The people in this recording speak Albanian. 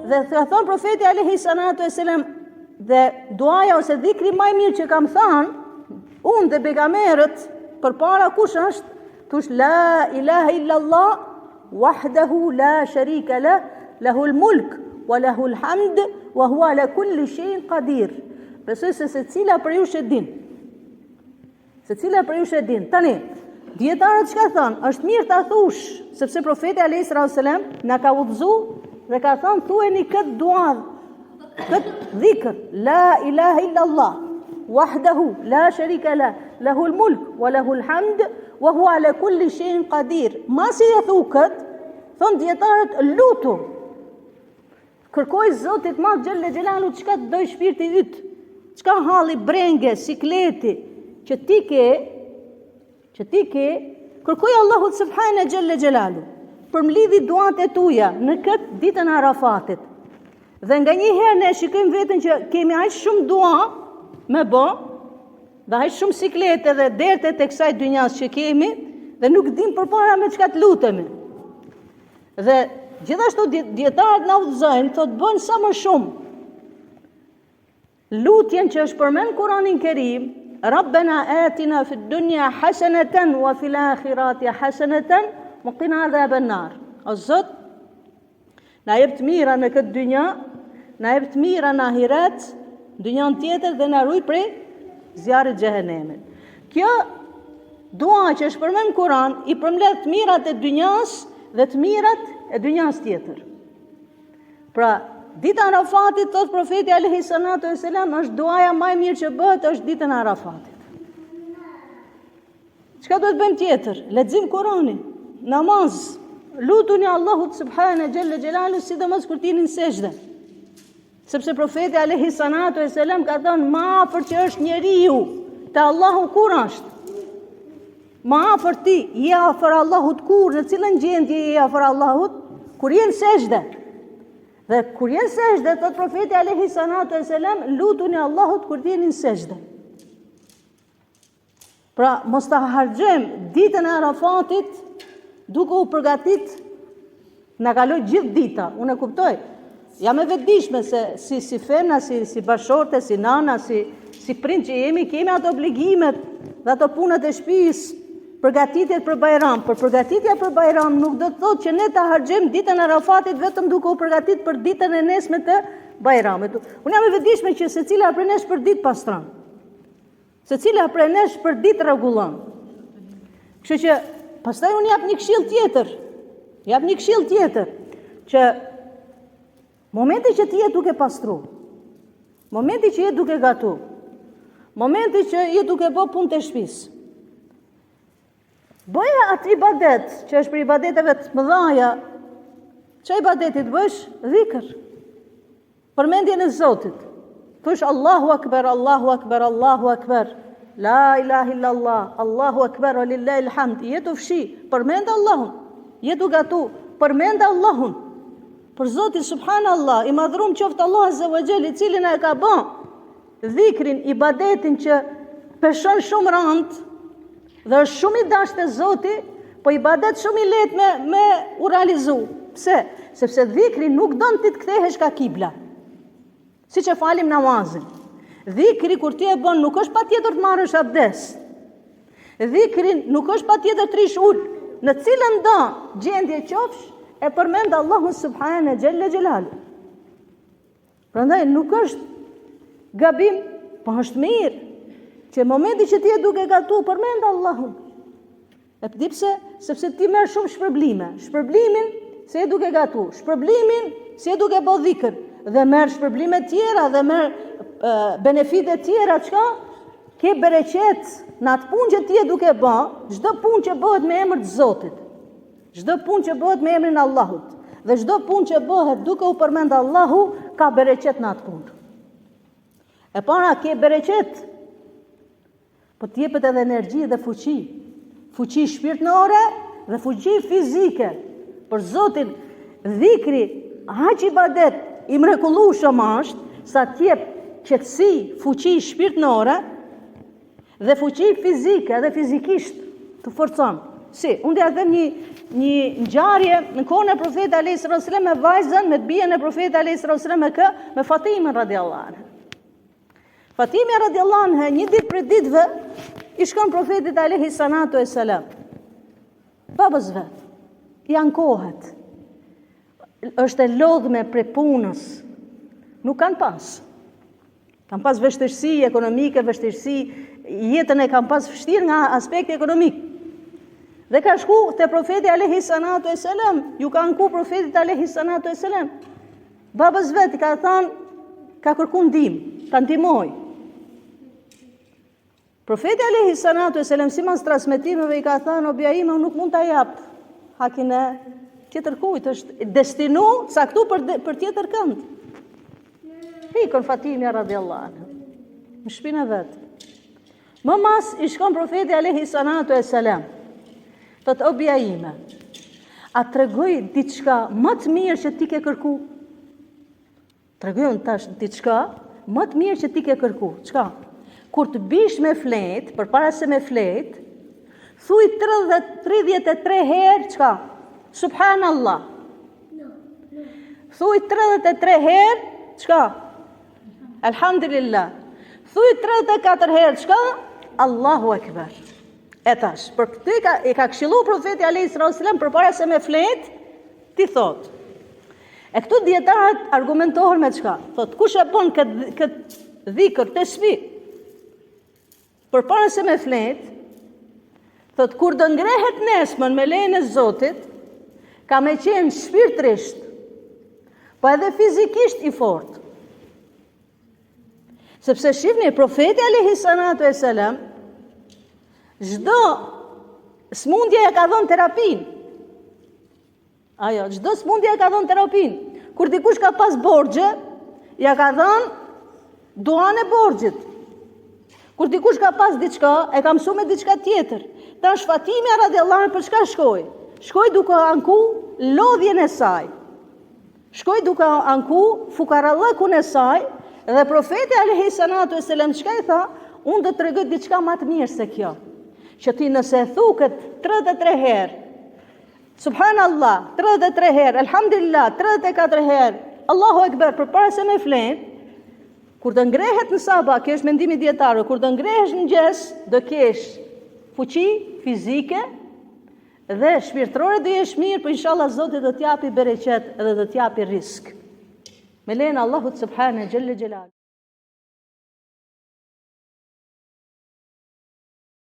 Dhe ka thonë profeti alayhi salatu wasalam, dhe duaja ose dhikri më i mirë që kam thënë unë dhe pejgamberët përpara kush është? Thush la ilaha illa Allah wahdahu la sharika lah, lahul mulk wa lahul hamd wa huwa ala kulli shay'in qadir. Besoj se secila për ju e din. Secila për ju e din. Tani, dietarët çka thonë? Është mirë ta thush, sepse profeti alayhi salatu wasalam na ka udhëzuar dhe ka thonë thueni këtë dua, këtë dhikr, la ilaha illa Allah wahdahu la sharika lah, lahul mulk wa lahul hamd wa huwa ala kulli shay'in qadir. Masi e thu këtë, thonë dietarët, lutu, kërkoj Zotit madh xhelle xhelalu çka të doj shpirti yt, çka halli brenge, sikleti që ti ke, kërkoj Allahut subhanahu xhelle xhelalu për mlidhi duat e tuja në këtë ditën e Arafatit. Dhe nga një herë ne shikojmë veten që kemi aq shumë dua me bë, dhe aq shumë siklete dhe dertet e kësaj dynjas që kemi, dhe nuk dim përpara me çka të lutemi. Dhe gjithashtu dietarët na udhëzojnë, thotë bën sa më shumë lutjen që është përmend Kur'anin Kerim, Rabbana atina fid dunya hasanatan wa fil akhirati hasanatan wa qina adhaban nar. O Zot, na jep të mira në këtë dynja, na jep të mira në ahiret, dynjan tjetër, dhe na ruaj prej zjarrit xhehenemit. Kjo dua që është përmend në Kur'an i përmbledh të mirat e dynjas dhe të mirat e dynjas tjetër. Pra, dita e Arafatit, thot profeti alayhi salatu wasalam, është duaja më e mirë që bëhet është ditën e Arafatit. Çka do të bëjmë tjetër? Lexim Kur'anin, namaz, lutuni Allahut subhanahu xhelle xhelalu, sidomos kur tini në sejdë. Sepse profeti alayhi salatu wasalam ka thënë, më afër që është njeriu te Allahu kur është? Më afër ti, je afër Allahut kur? Në cilën gjendje je afër Allahut? Kur je në sejdë. Dhe kur je në sejdë, thot profeti alayhi salatu wasalam, lutuni Allahut kur jeni në sejdë. Pra, mos ta harxojmë ditën e Arafatit duke u përgatit, na kaloj gjithë dita, unë e kuptoj. Jam e vetëdijshme se si femna, si bashorte, si nana, si prind që jemi, kemi ato obligimet dhe ato punët e shtëpisë, përgatitjet për Bajram. Për përgatitja për Bajram nuk do të thotë që ne ta harxojmë ditën e Arafatit vetëm duke u përgatitur për ditën e nesme të Bajramit. Unë jam e vetëdijshme që secila prej nesh për ditë pastron. Secila prej nesh për ditë rregullon. Kështu që pastaj unë jap një këshill tjetër, që momenti që ti je duke pastru, momenti që je duke gatu, momenti që je duke bë punë të shtëpisë, bëja atë ibadet që është për ibadeteve të mëdhaja. Çfarë ibadeti të bësh? Dhikr, përmendjen e Zotit. Thush Allahu akbar, Allahu akbar, Allahu akbar, la ilaha illa Allah, Allahu akbar wa lillahi alhamd. Je të fshi, përmend Allahun. Je të gatu, përmend Allahun. Për Zotin subhanallah, i madhrum qoftë Allah azza wa jall, i cili na e ka bën dhikrin, ibadetin që peshon shumë rand, dhe është shumë i dashur te Zoti, po ibadet shumë i lehtë me u realizu. Pse? Sepse dhikri nuk don ti të kthehesh ka kibla. Siç e falim namazin. Dhikri kur ti e bën nuk është patjetër të marrësh abdes. Dhikrin nuk është patjetër të rish ul. Në cilën do gjendje qofsh, e përmend Allahun subhanahu xhelle xhelalu. Prandaj nuk është gabim, po është mirë që momenti që ti e duke gatu, përmend Allahun. E di pse? Sepse ti merr shumë shpërblime. Shpërblimin se e duke gatu, shpërblimin se e duke bë dhikr, dhe merr shpërblime tjera dhe merr benefite tjera. Çka? Ke bereqet në atë punë që ti e duke bë, çdo punë që bëhet me emër të Zotit, çdo punë që bëhet me emrin e Allahut, dhe çdo punë që bëhet duke u përmend Allahu, ka bereqet në atë punë. E para ke bereqet, po t'jepet edhe energji dhe fuqi. Fuqi shpirtërore dhe fuqi fizike. Për Zotin, dhikri, aq ibadet i mrekullueshëm është sa t'jep qetësi, fuqi shpirtërore dhe fuqi fizike dhe fizikisht të forcon. Si, unë dhe them një ngjarje në kohën e Profetit alayhis salam me vajzën, me të bijën e Profetit alayhis salam me Fatimen radiallahu anha. Fatime radiallahu anha një ditë për ditëve i shkon Profetit alayhis salam. Babës vet, i ankohet. Është e lodhme prej punës. Nuk kanë pas. Kanë pas vështirësi ekonomike, vështirësi, jetën e kanë pas vështirë nga aspekti ekonomik. Dhe ka shku te Profeti alayhis salam, ju ka anku Profetit alayhis salam. Babës vet i ka thënë, ka kërku ndihmë, ta ndihmoj. Profeti alayhis salam sipas transmetimeve i ka thënë, o bia ime, unë nuk mund ta jap hakin e tjetër kujt, është destinu caktu për tjetër kënd. Hikon Fatimja radiallahu anha në shpinën e vet. Më mas i shkon Profeti alayhis salam. Thot, o bia ime, a tregoj diçka më të mirë që ti ke kërku? Tregojon tash diçka më të mirë që ti ke kërku. Çka? Kur të bish me flet, përpara se me flet, thuj 33 herë çka? Subhanallah. Thuj 33 herë çka? Alhamdulillah. Thuj 34 herë çka? Allahu Akbar. E tash, për këtë e ka këshillu Profeti alayhis salam përpara se me flet, ti thot. E këtu dietarët argumentohen me çka? Thot, kush e bën këtë dhikr të spi? Përpara se me flet, thot, kur do ngrehet nesmën me lejen e Zotit, ka me qenë shpirtërisht, po edhe fizikisht i fortë. Sepse shihni, Profeti alayhis salam çdo smundje e ka dhënë terapin. Ajo, çdo smundje e ka dhënë terapin. Kur dikush ka pas borxhe, ja ka dhënë duan e borxhit. Kur dikush ka pas diçka, e ka mësuar me diçka tjetër. Tash Fatimja radiallahu anha për çka shkoi? Shkoi duke anku lodhjen e saj. Shkoi duke anku fukarallëkun e saj dhe Profeti alayhis salam çka i tha? Unë do të tregoj diçka më të mirë se kjo. Që ti nëse thu këtë 33 herë, Subhanallah, 33 herë, Alhamdulillah, 34 herë, Allahu Akbar, përpara se me flet, kur të ngrehet në sabah, kjo është mendimi dietarë, kur të ngrehesh në mëngjes, do kesh fuqi fizike dhe shpirtërore do jesh mirë, por inshallah Zoti do t'japi bereqet dhe do t'japi risk. Me lejen e Allahut subhanahu xhalla xhelal.